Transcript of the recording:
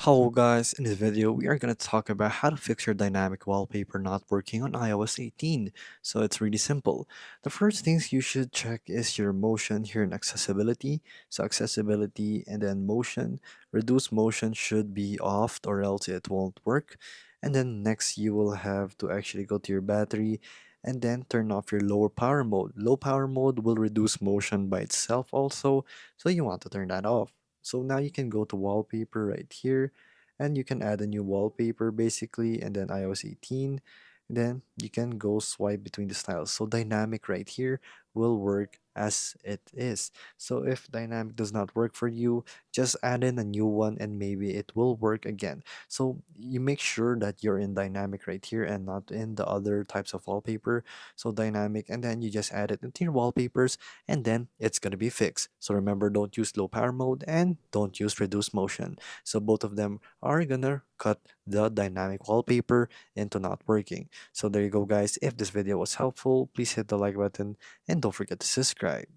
Hello guys, in this video we are going to talk about how to fix your dynamic wallpaper not working on iOS 18. So it's really simple. The first things you should check is your motion here in accessibility. So accessibility and then motion. Reduce motion should be off or else it won't work. And then next you will have to actually go to your battery and then turn off your lower power mode. Low power mode will reduce motion by itself also, so you want to turn that off. So now you can go to wallpaper right here and you can add a new wallpaper basically and then iOS 18. Then you can go swipe between the styles. So dynamic right here will work as it is. So if dynamic does not work for you, just add in a new one and maybe it will work again. So you make sure that you're in dynamic right here and not in the other types of wallpaper. So dynamic, and then you just add it into your wallpapers and then it's going to be fixed. So remember, don't use low power mode and don't use reduce motion. So both of them are gonna cut the dynamic wallpaper into not working. So there you go guys. If this video was helpful, please hit the like button and don't forget to subscribe.